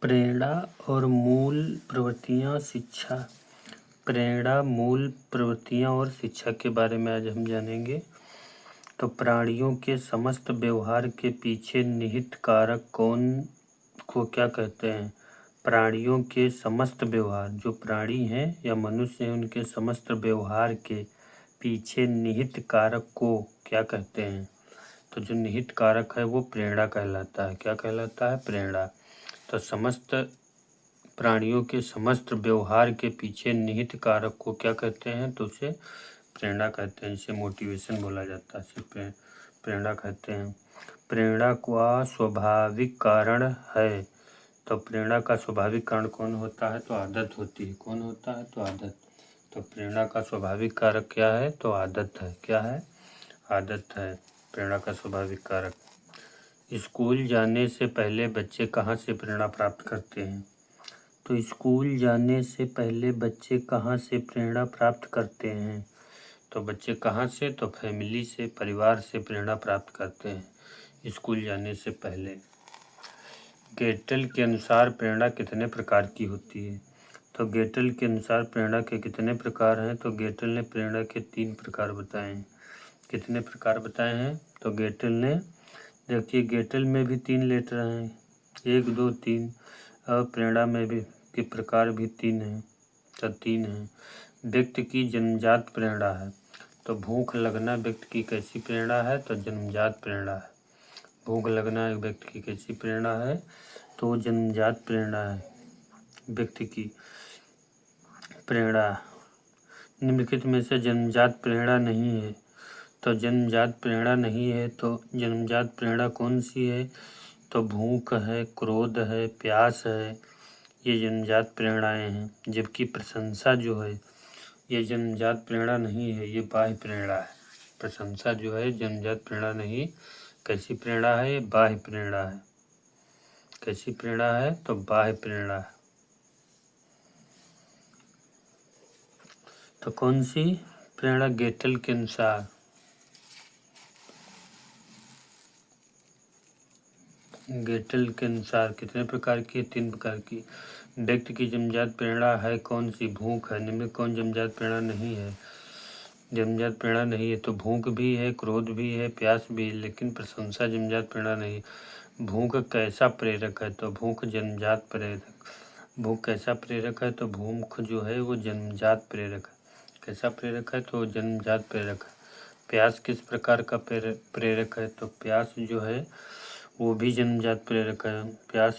प्रेरणा और मूल प्रवृत्तियाँ शिक्षा। प्रेरणा, मूल प्रवृत्तियाँ और शिक्षा के बारे में आज हम जानेंगे। तो प्राणियों के समस्त व्यवहार के पीछे निहित कारक कौन को क्या कहते हैं? प्राणियों के समस्त व्यवहार, जो प्राणी हैं या मनुष्य हैं, उनके समस्त व्यवहार के पीछे निहित कारक को क्या कहते हैं? तो जो निहित कारक है वो प्रेरणा कहलाता है। क्या कहलाता है? प्रेरणा। तो समस्त प्राणियों के समस्त व्यवहार के पीछे निहित कारक को क्या कहते हैं? तो उसे प्रेरणा कहते हैं। इसे मोटिवेशन बोला जाता है, इसे प्रेरणा कहते हैं। प्रेरणा का स्वाभाविक कारण है। तो प्रेरणा का स्वाभाविक कारण कौन होता है? तो आदत होती है। कौन होता है? तो आदत। तो प्रेरणा का स्वाभाविक कारक क्या है? तो आदत है। क्या है? आदत है प्रेरणा का स्वाभाविक कारक। स्कूल जाने से पहले बच्चे कहाँ से प्रेरणा प्राप्त करते हैं? तो स्कूल जाने से पहले बच्चे कहाँ से प्रेरणा प्राप्त करते हैं? तो बच्चे कहाँ से? तो फैमिली से, परिवार से प्रेरणा प्राप्त करते हैं स्कूल जाने से पहले। गेटल के अनुसार प्रेरणा कितने प्रकार की होती है? तो गेटल के अनुसार प्रेरणा के कितने प्रकार हैं? तो गेटल ने प्रेरणा के 3 प्रकार बताए हैं। कितने प्रकार बताए हैं? तो गेटल ने, देखिए गेटल में भी 3 लेटर हैं, 1, 2, 3, और प्रेरणा में भी के प्रकार भी 3 हैं। तो 3 हैं। व्यक्ति की जन्मजात प्रेरणा है। तो भूख लगना व्यक्ति की कैसी प्रेरणा है? तो जन्मजात प्रेरणा है। भूख लगना एक व्यक्ति की कैसी प्रेरणा है? तो जन्मजात प्रेरणा है व्यक्ति की प्रेरणा। निम्नलिखित में से जन्मजात प्रेरणा नहीं है। तो जन्मजात प्रेरणा नहीं है तो जन्मजात प्रेरणा कौन सी है? तो भूख है, क्रोध है, प्यास है, ये जन्मजात प्रेरणाएं हैं। जबकि प्रशंसा जो है ये जन्मजात प्रेरणा नहीं है, ये बाह्य प्रेरणा है। प्रशंसा जो है जन्मजात प्रेरणा नहीं, कैसी प्रेरणा है? ये बाह्य प्रेरणा है। कैसी प्रेरणा है? तो बाह्य प्रेरणा है। तो कौन सी प्रेरणा? गेटल के अनुसार कितने प्रकार की? 3 प्रकार की। व्यक्ति की जन्मजात प्रेरणा है कौन सी? भूख है। निम्न कौन जन्मजात प्रेरणा नहीं है? जन्मजात प्रेरणा नहीं है तो भूख भी है, क्रोध भी है, प्यास भी है, लेकिन प्रशंसा जन्मजात प्रेरणा नहीं। भूख कैसा प्रेरक है? तो भूख जन्मजात प्रेरक। भूख कैसा प्रेरक है? तो भूख जो है वो जन्मजात प्रेरक है। कैसा प्रेरक है? तो जन्मजात प्रेरक है। प्यास किस प्रकार का प्रेरक है? तो प्यास जो है वो भी जन्मजात प्रेरक है। प्यास,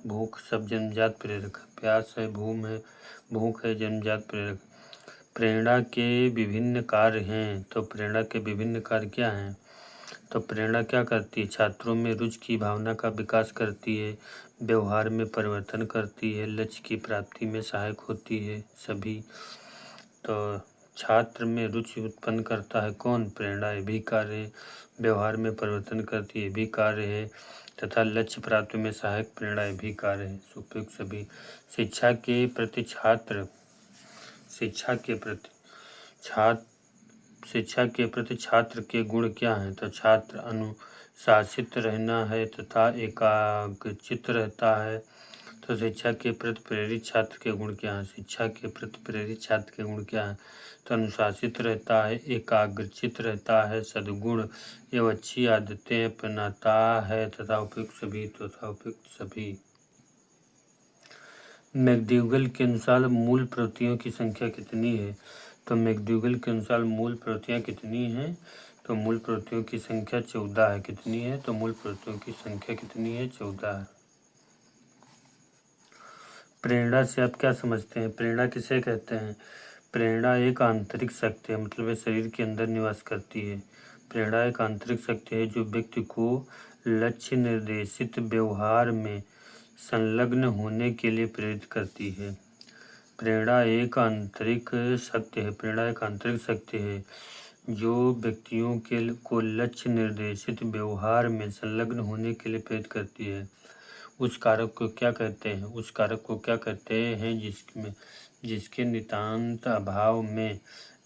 भूख सब जन्मजात प्रेरक है। प्यास है, भूख है, जन्मजात प्रेरक। प्रेरणा के विभिन्न कार्य हैं। तो प्रेरणा के विभिन्न कार्य क्या हैं? तो प्रेरणा क्या करती है? छात्रों में रुचि की भावना का विकास करती है, व्यवहार में परिवर्तन करती है, लक्ष्य की प्राप्ति में सहायक होती है। सभी तो छात्र में रुचि उत्पन्न करता है कौन? प्रेरणा। ये भी कार्य है। व्यवहार में परिवर्तन करती है, ये भी कार्य है। तथा लक्ष्य प्राप्ति में सहायक प्रेरणा, ये भी कार्य है। उपयुक्त सभी। शिक्षा के प्रति छात्र के गुण क्या हैं? तो छात्र अनुशासित रहना है तथा एकाग्रचित्त रहता है। तो शिक्षा के प्रति प्रेरित छात्र के गुण क्या हैं? शिक्षा के प्रति प्रेरित छात्र के गुण क्या हैं? तो अनुशासित रहता है, एकाग्रचित्त रहता है, सद्गुण एवं अच्छी आदतें अपनाता है तथा उपयुक्त सभी। मैकडूगल के अनुसार मूल प्रवृत्तियों की संख्या कितनी है? तो मैकडूगल के अनुसार मूल प्रवृत्तियाँ कितनी हैं? तो मूल प्रवृत्तियों की संख्या 14 है। कितनी है? तो मूल प्रवृत्तियों की संख्या कितनी है? 14 है। प्रेरणा से आप क्या समझते हैं? प्रेरणा किसे कहते हैं? प्रेरणा एक आंतरिक शक्ति है, मतलब ये शरीर के अंदर निवास करती है। प्रेरणा एक आंतरिक शक्ति है जो व्यक्ति को लक्ष्य निर्देशित व्यवहार में संलग्न होने के लिए प्रेरित करती है। प्रेरणा एक आंतरिक शक्ति है जो व्यक्तियों को लक्ष्य निर्देशित व्यवहार में संलग्न होने के लिए प्रेरित करती है। उस कारक को क्या कहते हैं? उस कारक को क्या कहते हैं जिसके नितांत अभाव में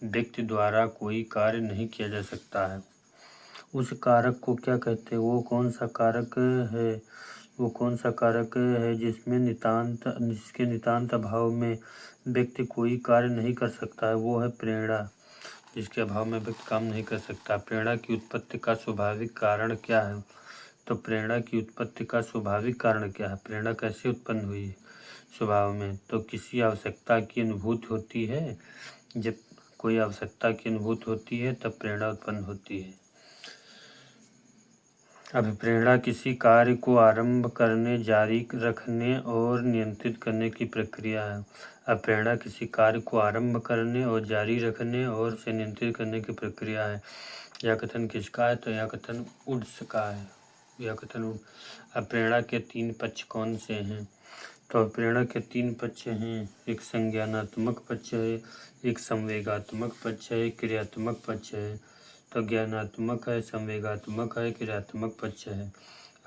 व्यक्ति द्वारा कोई कार्य नहीं किया जा सकता है। उस कारक को क्या कहते हैं? वो कौन सा कारक है वो कौन सा कारक है जिसके नितांत अभाव में व्यक्ति कोई कार्य नहीं कर सकता है? वो है प्रेरणा, जिसके अभाव में व्यक्ति काम नहीं कर सकता। प्रेरणा की उत्पत्ति का स्वाभाविक कारण क्या है? तो प्रेरणा की उत्पत्ति का स्वाभाविक कारण क्या है? प्रेरणा कैसे उत्पन्न हुई है स्वभाव में? तो किसी आवश्यकता की अनुभूति होती है, जब कोई आवश्यकता की अनुभूति होती है तब प्रेरणा उत्पन्न होती है। अभिप्रेरणा किसी कार्य को आरंभ करने, जारी रखने और नियंत्रित करने की प्रक्रिया है। अभिप्रेरणा किसी कार्य को आरंभ करने और जारी रखने और उसे नियंत्रित करने की प्रक्रिया है। यह कथन किसका है? तो यह कथन वुड्स का है। यह कथन अभिप्रेरणा के 3 पक्ष कौन से हैं? तो अभिप्रेरणा के 3 पक्ष हैं। एक संज्ञानात्मक पक्ष है, एक संवेगात्मक पक्ष है, एक क्रियात्मक पक्ष है। तो ज्ञानात्मक है, संवेगात्मक है, क्रियात्मक पक्ष है।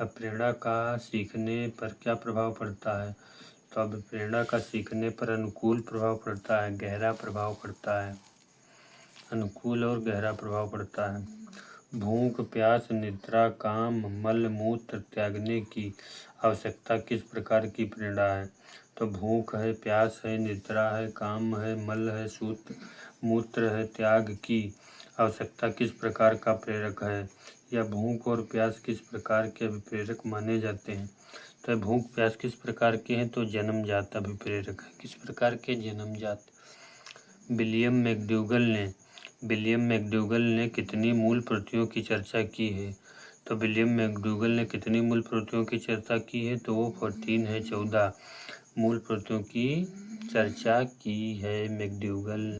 अब प्रेरणा का सीखने पर क्या प्रभाव पड़ता है? तो अब प्रेरणा का सीखने पर अनुकूल प्रभाव पड़ता है, गहरा प्रभाव पड़ता है, अनुकूल और गहरा प्रभाव पड़ता है। भूख, प्यास, निद्रा, काम, मल मूत्र त्यागने की आवश्यकता किस प्रकार की प्रेरणा है? तो भूख है, प्यास है, निद्रा है, काम है, मल है, मूत्र है, त्याग की आवश्यकता किस प्रकार का प्रेरक है? या भूख और प्यास किस प्रकार के अभिप्रेरक माने जाते हैं? तो भूख प्यास किस प्रकार के हैं? तो जन्मजात अभिप्रेरक है। किस प्रकार के? जन्मजात। विलियम मैकडूगल ने कितनी मूल प्रवृत्तियों की चर्चा की है? तो विलियम मैकडूगल ने कितनी मूल प्रवृत्तियों की चर्चा की है? तो वो 14 मूल प्रवृत्तियों की चर्चा की है मैकडूगल।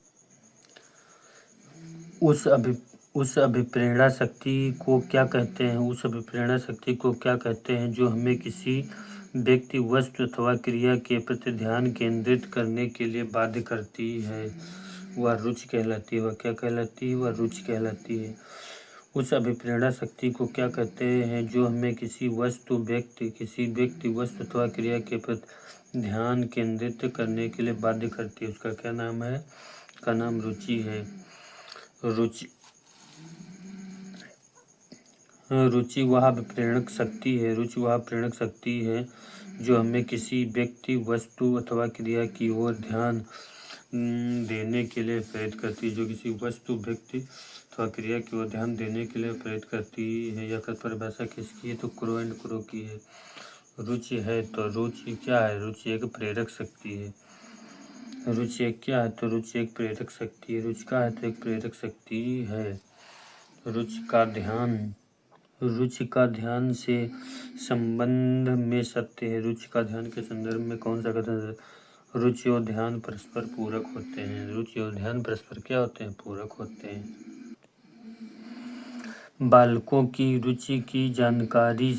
उस अभिप्रेरणा शक्ति को क्या कहते हैं? उस अभिप्रेरणा शक्ति को क्या कहते हैं जो हमें किसी व्यक्ति, वस्तु अथवा क्रिया के प्रति ध्यान केंद्रित करने के लिए बाध्य करती है? वह रुचि कहलाती है। वह क्या कहलाती है? वह रुचि कहलाती है। उस अभिप्रेरणा शक्ति को क्या कहते हैं जो हमें किसी व्यक्ति, वस्तु अथवा क्रिया के प्रति ध्यान केंद्रित करने के लिए बाध्य करती है? उसका क्या नाम है? का नाम रुचि है। रुचि वह प्रेरक शक्ति है जो हमें किसी व्यक्ति, वस्तु अथवा क्रिया की ओर ध्यान देने के लिए प्रेरित करती है। जो किसी वस्तु, व्यक्ति अथवा क्रिया की ओर ध्यान देने के लिए प्रेरित करती है। यह परिभाषा किसकी है? तो क्रो एंड क्रो की है। रुचि है तो रुचि क्या है? रुचि एक प्रेरक शक्ति है। रुचि एक क्या है? तो रुचि एक प्रेरक शक्ति है। रुचि का है तो एक प्रेरक शक्ति है। रुचि का ध्यान से संबंध में सत्य है। रुचि का ध्यान के संदर्भ में कौन सा कथन है? रुचि और ध्यान परस्पर पूरक होते हैं। रुचि और ध्यान परस्पर क्या होते हैं? पूरक होते हैं। बालकों की रुचि की जानकारी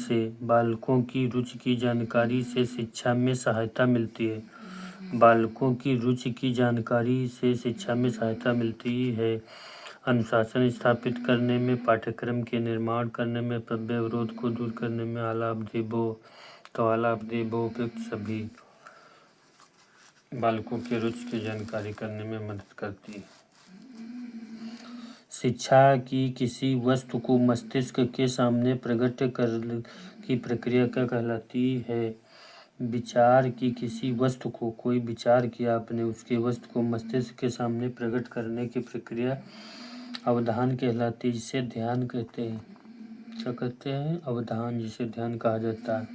से शिक्षा में सहायता मिलती है। बालकों की रुचि की जानकारी से शिक्षा में सहायता मिलती है। अनुशासन स्थापित करने में, पाठ्यक्रम के निर्माण करने में, व्यवरोध को दूर करने में, उपयुक्त सभी बालकों की रुचि की जानकारी करने में मदद करती है। शिक्षा की किसी वस्तु को मस्तिष्क के सामने प्रकट करने की प्रक्रिया क्या कहलाती है? विचार की किसी वस्तु को, कोई विचार किया आपने, उसकी वस्तु को मस्तिष्क के सामने प्रकट करने की प्रक्रिया अवधान कहलाती है, जिसे ध्यान कहते हैं। क्या कहते हैं? अवधान, जिसे ध्यान कहा जाता है।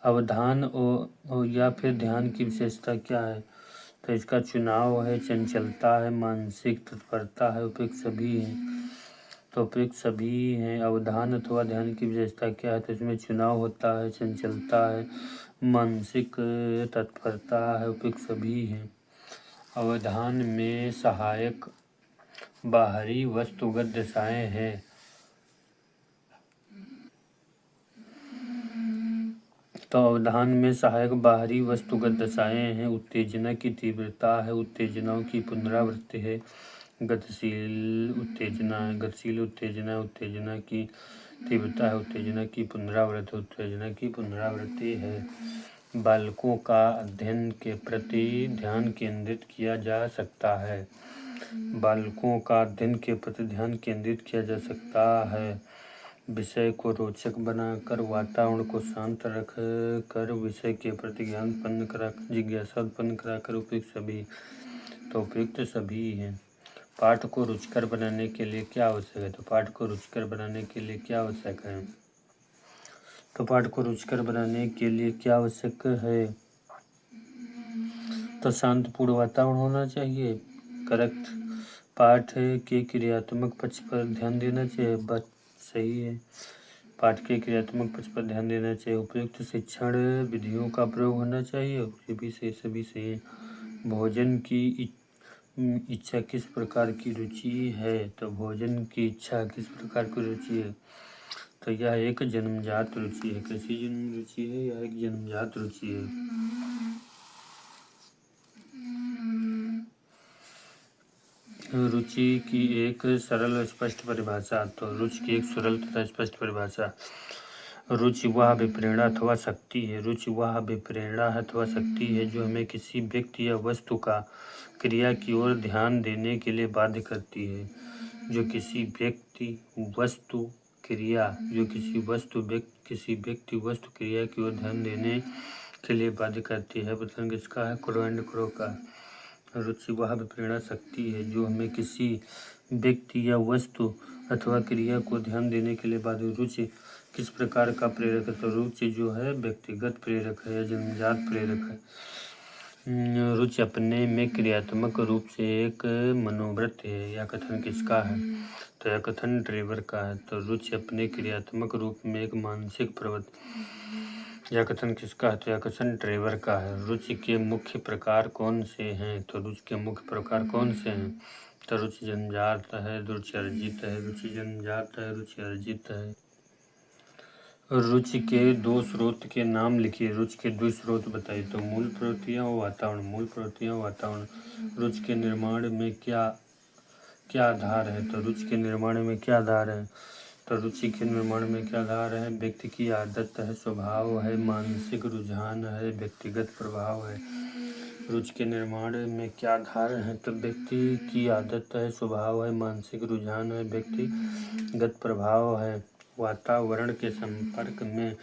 अवधान या फिर ध्यान की विशेषता क्या है? तो इसका चुनाव है, चंचलता है, मानसिक तत्परता है, उपयुक्त सभी हैं। तो उपयुक्त सभी हैं। अवधान अथवा ध्यान की विशेषता क्या है? तो इसमें चुनाव होता है, चंचलता है, मानसिक तत्परता है, उपयुक्त सभी हैं। अवधान में सहायक बाहरी वस्तुगत दशाएं हैं। तो अवधान में सहायक बाहरी वस्तुगत दशाएं हैं। उत्तेजना की तीव्रता है, उत्तेजनाओं की पुनरावृत्ति है, गतिशील उत्तेजना की तीव्रता है, उत्तेजना की पुनरावृत्ति है। बालकों का अध्ययन के प्रति ध्यान केंद्रित किया जा सकता है। बालकों का अध्ययन के प्रति ध्यान केंद्रित किया जा सकता है। विषय को रोचक बनाकर, वातावरण को शांत रख कर, विषय के प्रति ज्ञान उत्पन्न कराकर, जिज्ञासा उत्पन्न कराकर, उपयुक्त सभी। तो उपयुक्त सभी हैं। पाठ को रुचिकर बनाने के लिए क्या आवश्यक है? तो पाठ को रुचिकर बनाने के लिए क्या आवश्यक है? तो पाठ को रुचिकर बनाने के लिए क्या आवश्यक है? तो शांतिपूर्ण वातावरण होना चाहिए। करेक्ट। पाठ के क्रियात्मक पक्ष पर ध्यान देना चाहिए। बात सही है। पाठ के क्रियात्मक पक्ष पर ध्यान देना चाहिए। उपयुक्त शिक्षण विधियों का प्रयोग होना चाहिए। सभी से भोजन की इच्छा किस प्रकार की रुचि है? तो भोजन की इच्छा किस प्रकार की रुचि है? तो यह एक जन्मजात रुचि है। कैसी जन्म रुचि है? यह एक जन्मजात रुचि है। रुचि की एक सरल और स्पष्ट परिभाषा। तो रुचि की एक सरल तथा स्पष्ट परिभाषा। रुचि वह अभिप्रेरणा अथवा शक्ति है। रुचि वह अभिप्रेरणा अथवा शक्ति है जो हमें किसी व्यक्ति या वस्तु का क्रिया की ओर ध्यान देने के लिए बाध्य करती है। जो किसी व्यक्ति वस्तु क्रिया किसी व्यक्ति वस्तु क्रिया की ओर ध्यान देने के लिए बाध्य करती है। प्रसंग किसका है? क्रो एंड क्रो का। रुचि वह प्रेरणा शक्ति है जो हमें किसी व्यक्ति या वस्तु अथवा क्रिया को ध्यान देने के लिए बाध्य। रुचि किस प्रकार का प्रेरक है? तो रुचि जो है व्यक्तिगत प्रेरक है या जन्मजात प्रेरक है। रुचि अपने में क्रियात्मक रूप से एक मनोवृत्ति है। यह कथन किसका है? तो यह कथन ट्रेवर का है। तो रुचि अपने क्रियात्मक रूप में एक मानसिक प्रवृत्ति। यह कथन किसका है? तो यह कथन ट्रेवर का है। रुचि के मुख्य प्रकार कौन से हैं? तो रुचि के मुख्य प्रकार कौन से हैं? तो रुचि जन्मजात है, रुचि अर्जित है। रुचि जन्मजात है, रुचि अर्जित है। रुचि के दो स्रोत के नाम लिखिए। रुचि के दो स्रोत बताइए। तो मूल प्रवृत्तियाँ और वातावरण। मूल प्रवृत्तियाँ और वातावरण। रुचि के निर्माण में क्या आधार है? तो रुचि के निर्माण में क्या आधार है? तो रुचि के निर्माण में क्या आधार है? व्यक्ति की आदत है, स्वभाव है, मानसिक रुझान है, व्यक्तिगत प्रभाव है। रुचि के निर्माण में क्या आधार है? तो व्यक्ति की आदत है, स्वभाव है, मानसिक रुझान है, व्यक्तिगत प्रभाव है। वातावरण के संपर्क में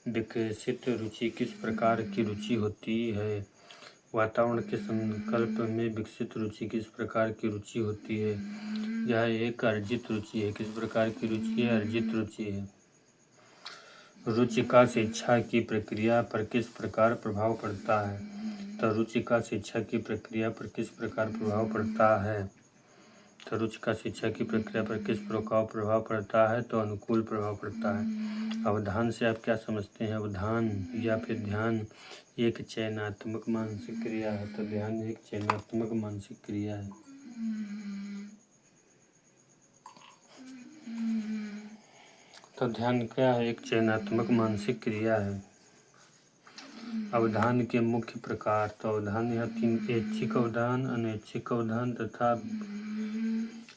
विकसित रुचि किस प्रकार की रुचि होती है? वातावरण के संकल्प में विकसित रुचि किस प्रकार की रुचि होती है? यह एक अर्जित रुचि है। किस प्रकार की रुचि है? अर्जित रुचि है। रुचि का शिक्षा की प्रक्रिया पर किस प्रकार प्रभाव पड़ता है? तो रुचि का शिक्षा की प्रक्रिया पर किस प्रकार प्रभाव पड़ता है? तो रुचि का शिक्षा की प्रक्रिया पर किस प्रकार प्रभाव पड़ता है? तो अनुकूल प्रभाव पड़ता है। अवधान से आप क्या समझते हैं? अवधान या फिर ध्यान एक चयनात्मक मानसिक क्रिया है। तो ध्यान एक चयनात्मक मानसिक क्रिया है। तो ध्यान क्या है? एक चयनात्मक मानसिक क्रिया है। अवधान के मुख्य प्रकार। तो अवधान यह तीन: ऐच्छिक अवधान, अनैच्छिक अवधान तथा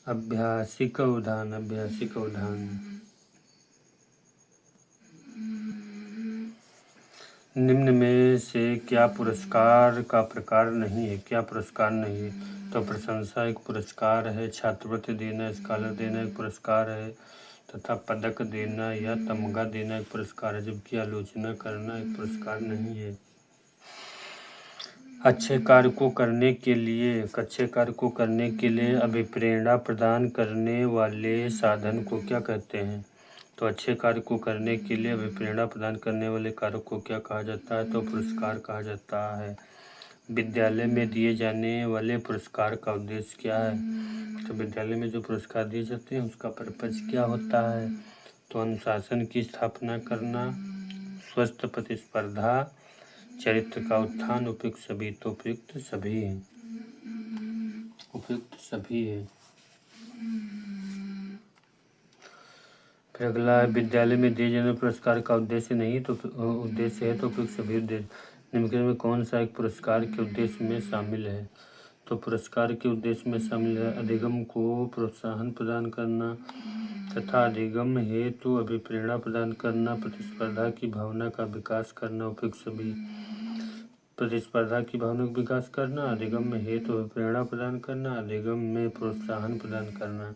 अभ्यासिक अवधान। अभ्यासिक अवधान। निम्न में से क्या पुरस्कार का प्रकार नहीं है? क्या पुरस्कार नहीं है? तो प्रशंसा एक पुरस्कार है, छात्रवृत्ति देना, स्कॉलर देना एक पुरस्कार है तथा पदक देना या तमगा देना एक पुरस्कार है, जबकि आलोचना करना एक पुरस्कार नहीं है। अच्छे कार्य को करने के लिए अभिप्रेरणा प्रदान करने वाले साधन को क्या कहते हैं? तो अच्छे कार्य को करने के लिए अभिप्रेरणा प्रदान करने वाले कार्य को क्या कहा जाता है? तो पुरस्कार कहा जाता है। विद्यालय में दिए जाने वाले पुरस्कार का उद्देश्य क्या है? तो विद्यालय में जो पुरस्कार दिए जाते हैं उसका पर्पज क्या होता है? तो अनुशासन की स्थापना करना, स्वस्थ प्रतिस्पर्धा, चरित्र का उत्थान। उपयुक्त सभी। तो उपयुक्त सभी है। उपयुक्त सभी है। फिर अगला है, विद्यालय में दिए जाने पुरस्कार का उद्देश्य नहीं तो उद्देश्य है तो उपयुक्त सभी उद्देश्य निम्न में कौन सा एक पुरस्कार के उद्देश्य में शामिल है? तो पुरस्कार के उद्देश्य में शामिल है अधिगम को प्रोत्साहन प्रदान करना तथा अधिगम हेतु अभिप्रेरणा प्रदान करना, प्रतिस्पर्धा की भावना का विकास करना। उपयुक्त सभी। प्रतिस्पर्धा की भावना का विकास करना, अधिगम में हेतु अभिप्रेरणा प्रदान करना, अधिगम में प्रोत्साहन प्रदान करना।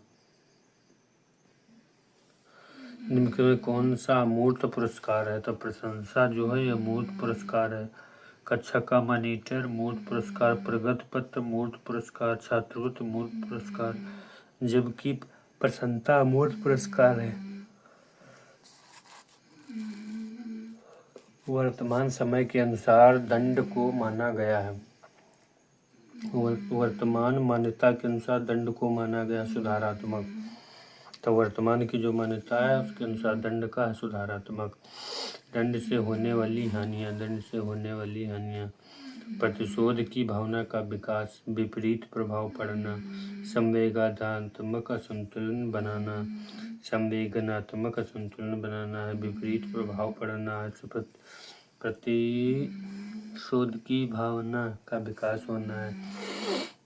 निम्न में कौन सा अमूर्त पुरस्कार है? तो प्रशंसा जो है ये अमूर्त पुरस्कार है। कक्षा का मॉनिटर मूर्त पुरस्कार, प्रगति पत्र मूर्त पुरस्कार, छात्रवृत्ति मूर्त पुरस्कार, जबकि प्रसन्नता अमूर्त पुरस्कार है। वर्तमान समय के अनुसार दंड को माना गया है। वर्तमान मान्यता के अनुसार दंड को माना गया सुधारात्मक। तो वर्तमान की जो मान्यता है उसके अनुसार दंड का है सुधारात्मक। दंड से होने वाली हानियाँ, दंड से होने वाली हानियाँ: प्रतिशोध की भावना का विकास, विपरीत प्रभाव पड़ना, संवेदनात्मक असंतुलन बनाना, संवेदनात्मक असंतुलन बनाना है, विपरीत प्रभाव पड़ना है, प्रतिशोध की भावना का विकास होना है।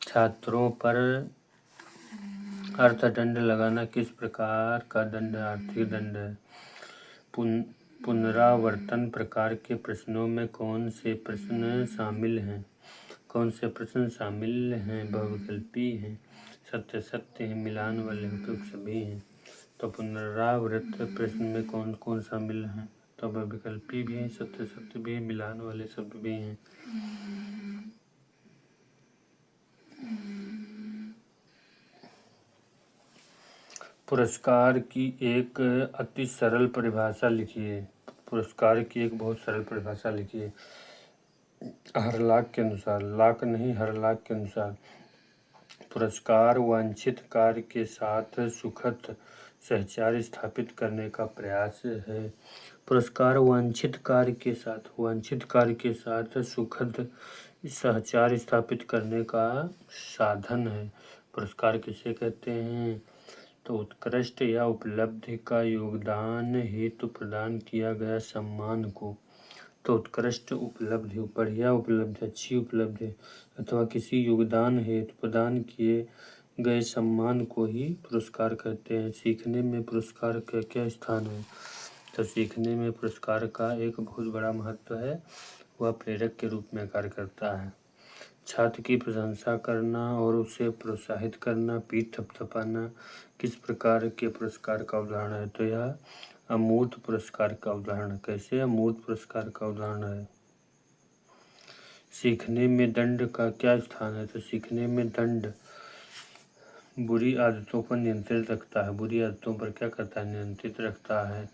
छात्रों पर अर्थदंड लगाना किस प्रकार का दंड? आर्थिक दंड है। पुनरावर्तन प्रकार के प्रश्नों में कौन से प्रश्न शामिल हैं? कौन से प्रश्न शामिल हैं? बहुविकल्पी हैं, सत्य सत्य हैं, मिलान वाले उपयुक्त सभी हैं। तो पुनरावृत्त प्रश्न में कौन कौन शामिल हैं? तो बहुविकल्पी भी हैं, सत्य सत्य भी हैं, मिलान वाले शब्द भी हैं। पुरस्कार की एक अति सरल परिभाषा लिखिए। पुरस्कार की एक बहुत सरल परिभाषा लिखिए। हर लाख के अनुसार, लाख नहीं हर लाख के अनुसार, पुरस्कार वांछित कार्य के साथ सुखद सहचार स्थापित करने का प्रयास है। पुरस्कार वांछित कार्य के साथ सुखद सहचार स्थापित करने का साधन है। पुरस्कार किसे कहते हैं? तो उत्कृष्ट या उपलब्धि का योगदान हेतु प्रदान किया गया सम्मान को। तो उत्कृष्ट उपलब्धि, बढ़िया उपलब्धि, अच्छी उपलब्धि अथवा किसी योगदान हेतु प्रदान किए गए सम्मान को ही पुरस्कार कहते हैं। सीखने में पुरस्कार का क्या स्थान है? तो सीखने में पुरस्कार का एक बहुत बड़ा महत्व है, वह प्रेरक के रूप में कार्य करता है। छात्र की प्रशंसा करना और उसे प्रोत्साहित करना, पीठ थपथपाना किस प्रकार के पुरस्कार का उदाहरण है? तो यह अमूर्त पुरस्कार का उदाहरण है। कैसे अमूर्त पुरस्कार का उदाहरण है? सीखने में दंड का क्या स्थान है? तो सीखने में दंड बुरी आदतों पर नियंत्रित रखता है। बुरी आदतों पर क्या करता है? नियंत्रित रखता है।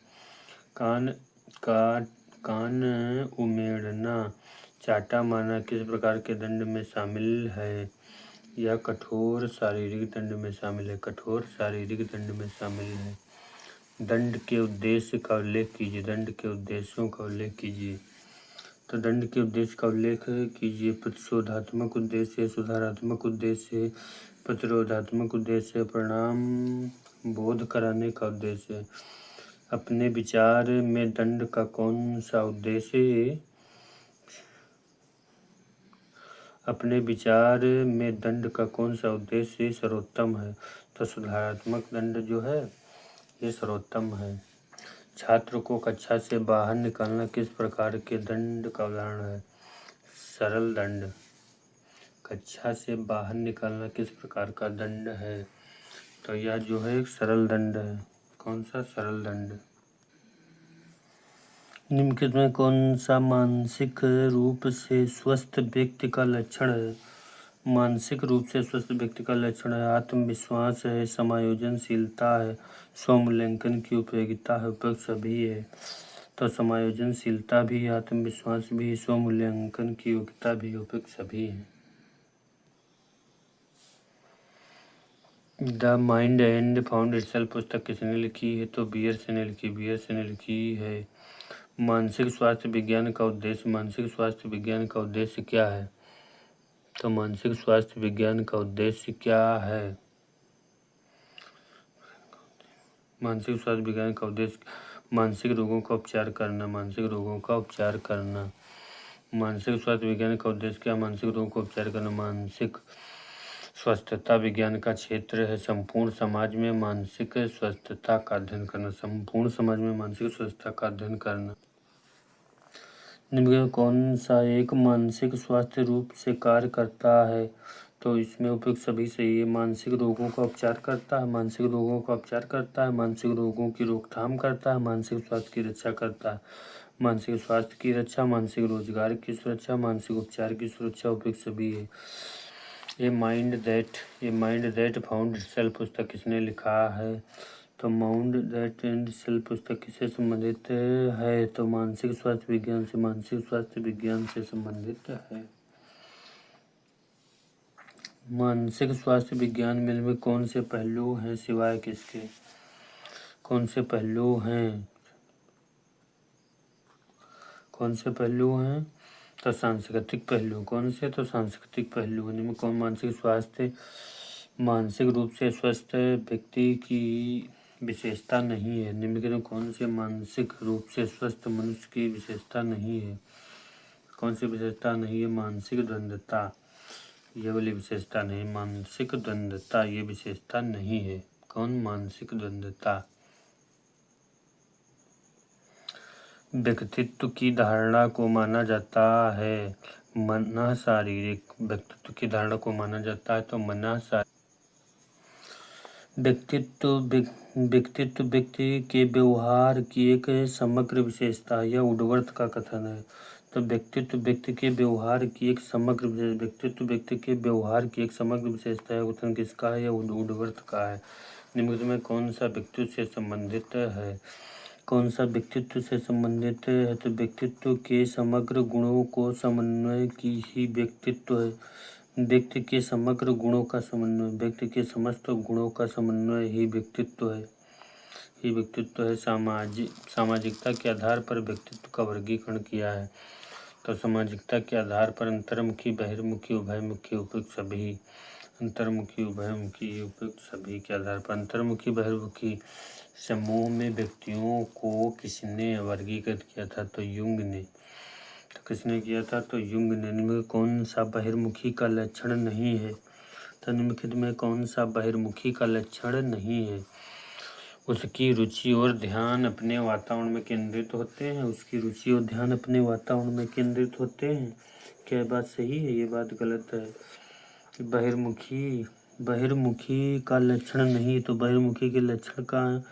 कान उमेड़ना, चाटा मारना किस प्रकार के दंड में शामिल है? यह कठोर शारीरिक दंड में शामिल है। कठोर शारीरिक दंड में शामिल है। दंड के उद्देश्य का उल्लेख कीजिए। दंड के उद्देश्यों का उल्लेख कीजिए। तो दंड के उद्देश्य का उल्लेख कीजिए। प्रतिशोधात्मक उद्देश्य, सुधारात्मक उद्देश्य, प्रतिरोधात्मक उद्देश्य, परिणाम बोध कराने का उद्देश्य। अपने विचार में दंड का कौन सा उद्देश्य सर्वोत्तम है? तो सुधारात्मक दंड जो है ये सर्वोत्तम है। छात्र को कक्षा से बाहर निकालना किस प्रकार के दंड का उदाहरण है? सरल दंड। कक्षा से बाहर निकालना किस प्रकार का दंड है? तो यह जो है एक सरल दंड है। कौन सा? सरल दंड। निम्नलिखित में कौन सा मानसिक रूप से स्वस्थ व्यक्ति का लक्षण है? मानसिक रूप से स्वस्थ व्यक्ति का लक्षण है आत्मविश्वास है, समायोजनशीलता है, स्वमूल्यांकन की उपयोगिता है, उपयुक्त सभी है। तो समायोजनशीलता भी, आत्मविश्वास भी, स्वमूल्यांकन की योग्यता भी, उपयुक्त सभी है। The mind and found itself पुस्तक किसने लिखी है? तो बियर्स ने लिखी है। मानसिक स्वास्थ्य विज्ञान का उद्देश्य, मानसिक स्वास्थ्य विज्ञान का उद्देश्य क्या है? तो मानसिक स्वास्थ्य विज्ञान का उद्देश्य क्या है? मानसिक स्वास्थ्य विज्ञान का उद्देश्य मानसिक रोगों का उपचार करना। मानसिक स्वास्थ्य विज्ञान का उद्देश्य क्या? मानसिक रोगों का उपचार करना। मानसिक स्वस्थता विज्ञान का क्षेत्र है संपूर्ण समाज में मानसिक स्वस्थता का अध्ययन करना। संपूर्ण समाज में मानसिक स्वस्थता का अध्ययन करना। निम्न में कौन सा एक मानसिक स्वास्थ्य रूप से कार्य करता है? तो इसमें उपयुक्त सभी सही है। मानसिक रोगों का उपचार करता है, मानसिक रोगों का उपचार करता है, मानसिक रोगों की रोकथाम करता है, मानसिक स्वास्थ्य की रक्षा करता है, मानसिक स्वास्थ्य की रक्षा, मानसिक रोजगार की सुरक्षा, मानसिक उपचार की सुरक्षा उपयुक्त सभी है। A mind that found itself पुस्तक किसने लिखा है? तो माउंड दैट एंड सेल्फ पुस्तक किससे संबंधित है? तो मानसिक स्वास्थ्य विज्ञान से, मानसिक स्वास्थ्य विज्ञान से संबंधित है। मानसिक स्वास्थ्य विज्ञान में कौन से पहलू हैं सिवाय किसके? कौन से पहलू हैं? कौन से पहलू हैं? तो सांस्कृतिक पहलू। कौन से? तो सांस्कृतिक पहलू। इनमें कौन? मानसिक स्वास्थ्य मानसिक रूप से स्वस्थ व्यक्ति की विशेषता नहीं है। निम्नलिखित में कौन से मानसिक रूप से स्वस्थ मनुष्य की विशेषता नहीं है? कौन सी विशेषता नहीं है? मानसिक द्वंद्वता, ये वाली विशेषता नहीं। मानसिक द्वंद्वता ये विशेषता नहीं है। कौन? मानसिक द्वंद्वता। व्यक्तित्व की धारणा को माना जाता है मन शारीरिक। व्यक्तित्व की धारणा को माना जाता है तो मन शारीरिक। व्यक्तित्व व्यक्ति के व्यवहार की एक समग्र विशेषता या उड्डवर्थ का कथन है। तो व्यक्तित्व व्यक्ति के व्यवहार की एक समग्र व्यक्तित्व व्यक्ति के व्यवहार की एक समग्र विशेषता है। कथन किसका है? या उड्डवर्थ का है। निम्नलिखित में कौन सा व्यक्तित्व से संबंधित है? कौन सा व्यक्तित्व से संबंधित है? तो व्यक्तित्व के समग्र गुणों को समन्वय की ही व्यक्तित्व है। व्यक्ति के समग्र गुणों का समन्वय, व्यक्ति के समस्त गुणों का समन्वय ही व्यक्तित्व है। ही व्यक्तित्व है। सामाजिकता के आधार पर व्यक्तित्व का वर्गीकरण किया है। तो सामाजिकता के आधार पर अंतर्मुखी, बहिर्मुखी, उभयमुखी, उपयुक्त सभी। अंतर्मुखी, उभयमुखी, उपयुक्त सभी के आधार पर अंतर्मुखी बहिर्मुखी समूह में व्यक्तियों को किसने वर्गीकृत किया था? तो युंग ने। तो किसने किया था? तो युंग ने। इनमें कौन सा बहिर्मुखी का लक्षण नहीं है? तो निम्नलिखित में कौन सा बहिर्मुखी का लक्षण नहीं है? उसकी रुचि और ध्यान अपने वातावरण में केंद्रित होते हैं। उसकी रुचि और ध्यान अपने वातावरण में केंद्रित होते हैं। क्या बात सही है? ये बात गलत है। बहिर्मुखी का लक्षण नहीं। तो बहिर्मुखी के लक्षण का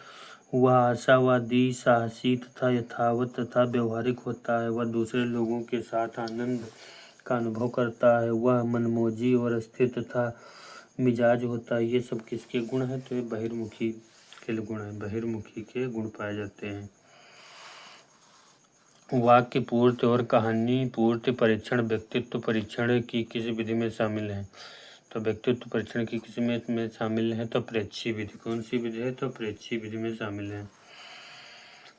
वह आशावादी, साहसी तथा यथावत तथा व्यवहारिक होता है। वह दूसरे लोगों के साथ आनंद का अनुभव करता है। वह मनमोजी और अस्थिर तथा मिजाज होता है। ये सब किसके गुण हैं? तो ये बहिर्मुखी के गुण हैं। बहिर्मुखी के गुण पाए जाते हैं। वाक्य पूर्ति और कहानी पूर्ति परीक्षण व्यक्तित्व परीक्षण की किस विधि में शामिल है? तो व्यक्तित्व परीक्षण की किस में शामिल है? तो प्रेक्षी विधि। कौन सी विधि है? तो प्रेक्षी विधि में शामिल है।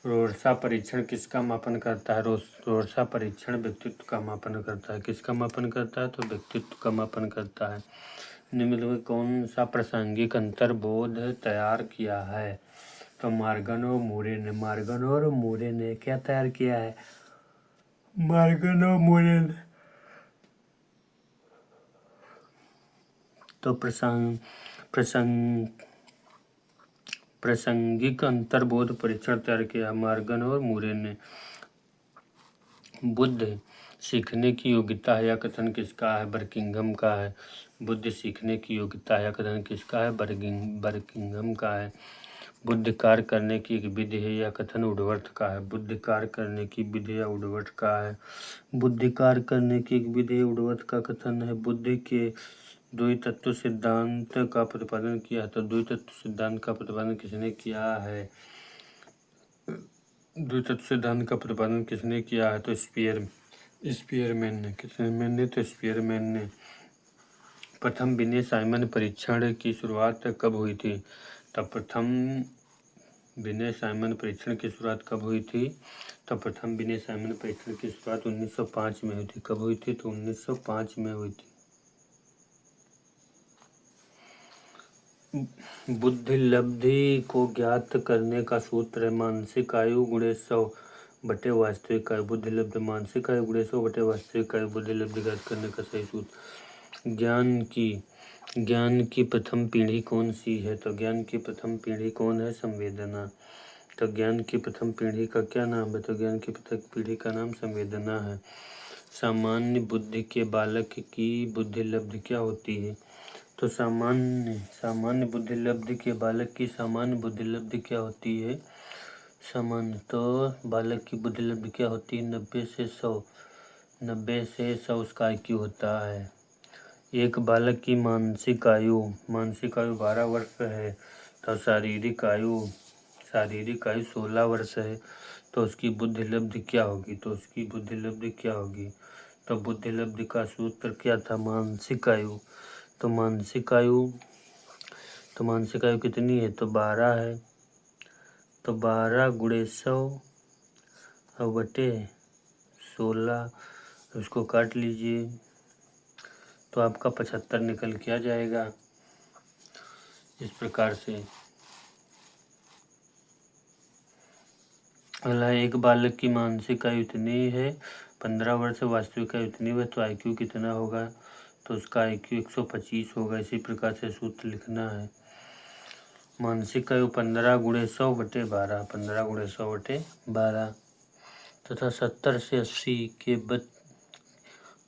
रोरसा परीक्षण किसका मापन करता है? रोरसा परीक्षण व्यक्तित्व का मापन करता है। किसका मापन करता है? तो व्यक्तित्व का मापन करता है। निम्न में कौन सा प्रासंगिक अंतर्बोध तैयार किया है? तो मॉर्गन और मूरे ने क्या तैयार किया है? मॉर्गन और मूरे ने तो प्रासंगिक अंतर्बोध परीक्षण तैयार किया मॉर्गन और मूरे ने। बुद्ध सीखने की योग्यता है या कथन किसका है? बर्किंघम का है। बुद्ध सीखने की योग्यता है या कथन किसका है? बर्किंघम का है। बुद्ध कार्य करने की एक विधि है या कथन उड्डवर्थ का है? बुद्ध कार्य करने की विधि या उड्डवर्थ का है? बुद्ध कार्य करने की एक विधि उड्डवर्थ का कथन है। बुद्ध के द्वैतत्व सिद्धांत का प्रतिपादन किया है। तो द्वैतत्व सिद्धांत का प्रतिपादन किसने किया है? द्वैतत्व सिद्धांत का प्रतिपादन किसने किया है? तो स्पीयरमैन ने। किसने? तो स्पीयरमैन ने। प्रथम विनय साइमन परीक्षण की शुरुआत कब हुई थी? तब प्रथम विनय साइमन परीक्षण की शुरुआत कब हुई थी? तो प्रथम विनय साइमन परीक्षण की शुरुआत 1905 में हुई थी। कब हुई थी? तो 1905 में हुई थी। बुद्धि लब्धि को ज्ञात करने का सूत्र है मानसिक आयु गुणे 100 बटे वास्तविक आयु। बुद्धि लब्धि मानसिक आयु गुणे 100 बटे वास्तविक आयु बुद्धि लब्धि ज्ञात करने का सही सूत्र। ज्ञान की प्रथम पीढ़ी कौन सी है? तो ज्ञान की प्रथम पीढ़ी कौन है? संवेदना। तो ज्ञान की प्रथम पीढ़ी का क्या नाम है? तो ज्ञान की प्रथम पीढ़ी का नाम संवेदना है। सामान्य बुद्धि के बालक की बुद्धि लब्धि क्या होती है? तो सामान्य बुद्धि लब्धि के बालक की सामान्य बुद्धि लब्धि क्या होती है? सामान्य तो बालक की बुद्धि लब्धि क्या होती है? 90 से 100 उसका IQ होता है। एक बालक की मानसिक आयु 12 वर्ष है, तो शारीरिक आयु 16 वर्ष है, तो उसकी बुद्धि लब्धि क्या होगी? तो बुद्धि लब्धि का सूत्र क्या था? मानसिक आयु। तो मानसिक आयु कितनी है? तो 12 है। तो 12 गुणे 100 और बटे 16, उसको काट लीजिए तो आपका 75 निकल के आ जाएगा। इस प्रकार से अगला, एक बालक की मानसिक आयु इतनी है 15 वर्ष, वास्तविक आयु इतनी है, तो IQ कितना होगा? तो उसका IQ 125 होगा। इसी प्रकार से सूत्र लिखना है। मानसिक आयु 15 गुणे 100 बटे 12 तथा 70 से 80 के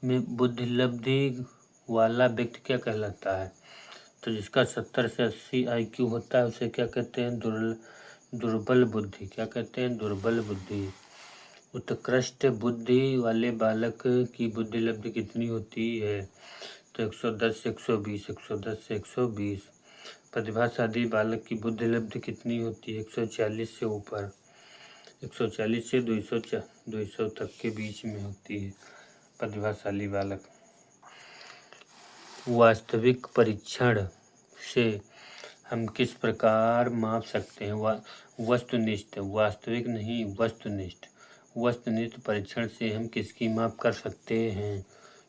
में बुद्धि लब्धि वाला व्यक्ति क्या कहलाता है? तो जिसका 70 से 80 IQ होता है उसे क्या कहते हैं? दुर्बल बुद्धि। क्या कहते हैं? दुर्बल बुद्धि। उत्कृष्ट बुद्धि वाले बालक की बुद्धि लब्धि कितनी होती है? तो 110 से 120। प्रतिभाशाली बालक की बुद्धि लब्धि कितनी होती है? 140 से ऊपर, 140 से 200 तक के बीच में होती है प्रतिभाशाली बालक। वास्तविक परीक्षण से हम किस प्रकार माप सकते हैं? वस्तुनिष्ठ, वास्तविक नहीं वस्तुनिष्ठ परीक्षण से हम किसकी माप कर सकते हैं?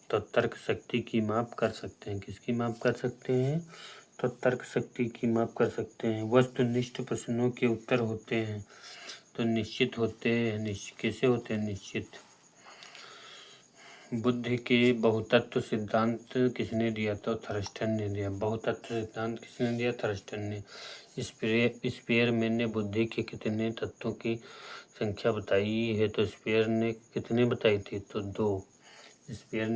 तो तर्क शक्ति की माप कर सकते हैं। किसकी माप कर सकते हैं? तो तर्क शक्ति की माप कर सकते हैं। वस्तुनिष्ठ प्रश्नों के उत्तर होते हैं तो निश्चित होते हैं। कैसे होते हैं? निश्चित। बुद्धि के बहुतत्व सिद्धांत किसने दिया? तो थर्स्टन ने दिया। बहुतत्व सिद्धांत किसने दिया? थर्स्टन ने। स्पेयरमैन ने बुद्धि के कितने तत्वों की संख्या बताई है? तो स्पेयर कितने बताई थी? तो 2। स्पेयरमैन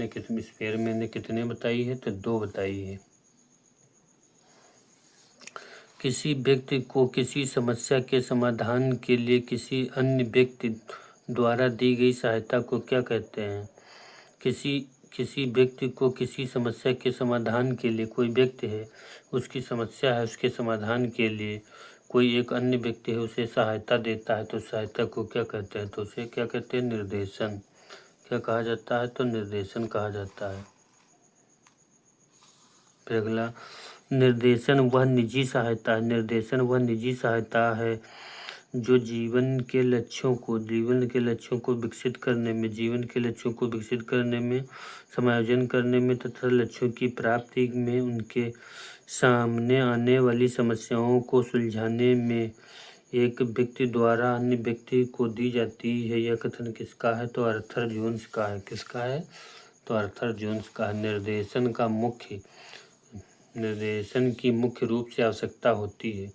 ने कितने बताई है? तो 2 बताई है। किसी व्यक्ति को किसी समस्या के समाधान के लिए किसी अन्य व्यक्ति द्वारा दी गई सहायता को क्या कहते हैं? किसी व्यक्ति को किसी समस्या के समाधान के लिए, कोई व्यक्ति है, उसकी समस्या है, उसके समाधान के लिए कोई एक अन्य व्यक्ति है उसे सहायता देता है, तो सहायता को क्या कहते हैं? तो उसे क्या कहते हैं? निर्देशन। क्या कहा जाता है? तो निर्देशन कहा जाता है। फिर अगला, निर्देशन वह निजी सहायता है जो जीवन के लक्ष्यों को विकसित करने में, समायोजन करने में तथा लक्ष्यों की प्राप्ति में उनके सामने आने वाली समस्याओं को सुलझाने में एक व्यक्ति द्वारा अन्य व्यक्ति को दी जाती है। यह कथन किसका है? तो आर्थर जोन्स का है। किसका है? तो आर्थर जोन्स का। निर्देशन की मुख्य रूप से आवश्यकता होती है।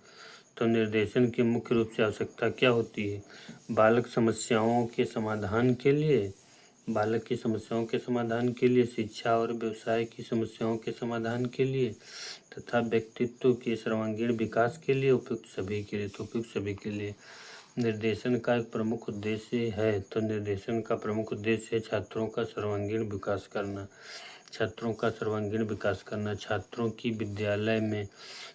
तो निर्देशन की मुख्य रूप से आवश्यकता क्या होती है? बालक की समस्याओं के समाधान के लिए, शिक्षा और व्यवसाय की समस्याओं के समाधान के लिए तथा व्यक्तित्व के सर्वांगीण विकास के लिए, उपयुक्त सभी के लिए निर्देशन का एक प्रमुख उद्देश्य है। तो निर्देशन का प्रमुख उद्देश्य है छात्रों का सर्वांगीण विकास करना। छात्रों की विद्यालय में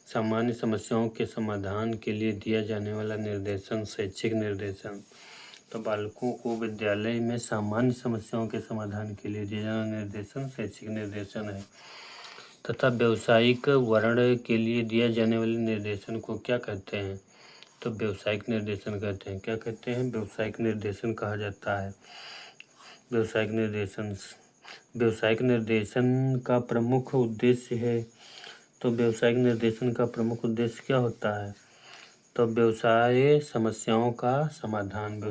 सामान्य समस्याओं के समाधान के लिए दिया जाने वाला निर्देशन शैक्षिक निर्देशन। तो बालकों को विद्यालय में सामान्य समस्याओं के समाधान के लिए दिया जाना निर्देशन शैक्षिक निर्देशन है। तथा व्यावसायिक वर्ण के लिए दिया जाने वाले निर्देशन को क्या कहते हैं? तो व्यावसायिक निर्देशन कहते हैं। क्या कहते हैं? व्यावसायिक निर्देशन कहा जाता है। व्यावसायिक निर्देशन का प्रमुख उद्देश्य है। तो व्यावसायिक निर्देशन का प्रमुख उद्देश्य क्या होता है? तो व्यवसाय की समस्याओं का समाधान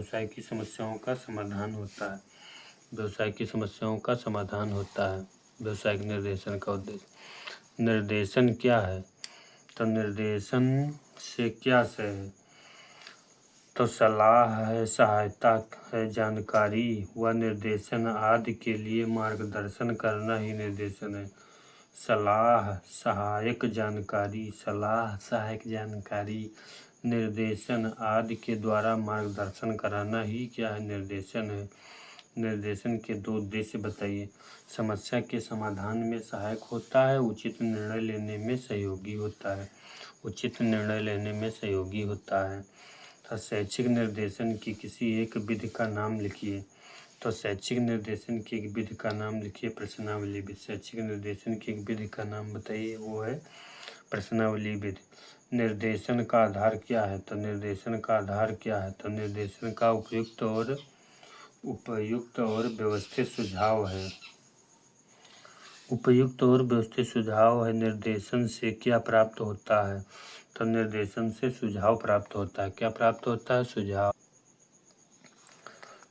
होता है। व्यावसायिक निर्देशन का उद्देश्य। निर्देशन क्या है? तो निर्देशन से क्या है? तो सलाह है, सहायता है, जानकारी व निर्देशन आदि के लिए मार्गदर्शन करना ही निर्देशन है। सलाह सहायक जानकारी, सलाह सहायक जानकारी, निर्देशन आदि के द्वारा मार्गदर्शन कराना ही क्या है, निर्देशन है। निर्देशन के दो उद्देश्य बताइए। समस्या के समाधान में सहायक होता है, उचित निर्णय लेने में सहयोगी होता है। उचित निर्णय लेने में सहयोगी होता है। तो शैक्षिक निर्देशन की किसी एक विधि का नाम लिखिए। तो शैक्षिक निर्देशन की एक विधि का नाम लिखिए, प्रश्नावली विधि। शैक्षिक निर्देशन की एक विधि का नाम बताइए, वो है प्रश्नावली विधि। निर्देशन का आधार क्या है? तो निर्देशन का आधार क्या है? तो निर्देशन का उपयुक्त और व्यवस्थित सुझाव है। उपयुक्त और व्यवस्थित सुझाव है। निर्देशन से क्या प्राप्त होता है? तो निर्देशन से सुझाव प्राप्त होता है। क्या प्राप्त होता है? सुझाव।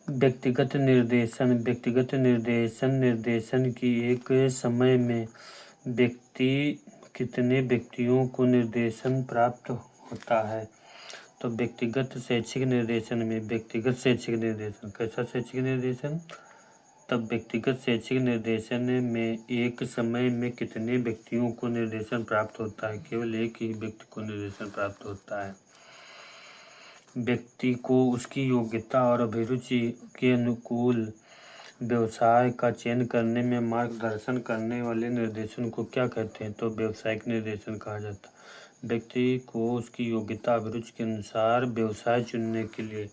व्यक्तिगत निर्देशन। व्यक्तिगत निर्देशन की एक समय में कितने व्यक्तियों को निर्देशन प्राप्त होता है? तो व्यक्तिगत शैक्षिक निर्देशन में व्यक्तिगत शैक्षिक निर्देशन, कैसा शैक्षिक निर्देशन? तब व्यक्तिगत शैक्षिक निर्देशन में एक समय में कितने व्यक्तियों को निर्देशन प्राप्त होता है? केवल एक ही व्यक्ति को निर्देशन प्राप्त होता है। व्यक्ति को उसकी योग्यता और अभिरुचि के अनुकूल व्यवसाय का चयन करने में मार्गदर्शन करने वाले निर्देशन को क्या कहते हैं? तो व्यवसायिक निर्देशन कहा जाता है। व्यक्ति को उसकी योग्यता अभिरुचि के अनुसार व्यवसाय चुनने के लिए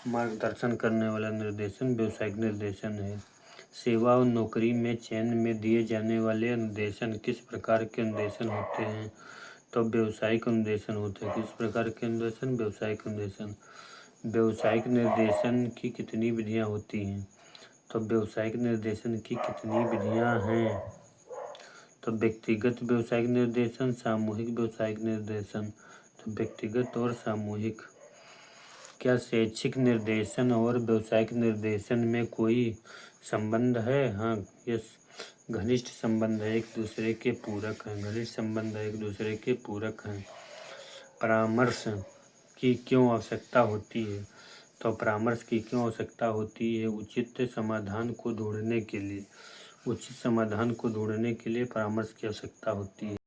मार्गदर्शन करने वाला निर्देशन व्यवसायिक निर्देशन है। सेवा और नौकरी में चयन में दिए जाने वाले निर्देशन किस प्रकार के निर्देशन होते हैं? तो व्यावसायिक अनुदेशन होते हैं। किस प्रकार के अनुदेशन? व्यावसायिक अनुदेशन। व्यावसायिक निर्देशन की कितनी विधियां होती हैं? तो व्यावसायिक निर्देशन की कितनी विधियां हैं? तो व्यक्तिगत व्यावसायिक निर्देशन, सामूहिक व्यावसायिक निर्देशन। तो व्यक्तिगत और सामूहिक। क्या शैक्षिक निर्देशन और व्यावसायिक निर्देशन में कोई संबंध है? हाँ, यस, घनिष्ठ संबंध है, एक दूसरे के पूरक हैं। घनिष्ठ संबंध है, एक दूसरे के पूरक हैं। परामर्श की क्यों आवश्यकता होती है? तो परामर्श की क्यों आवश्यकता होती है? उचित समाधान को ढूंढने के लिए। उचित समाधान को ढूंढने के लिए परामर्श की आवश्यकता होती है।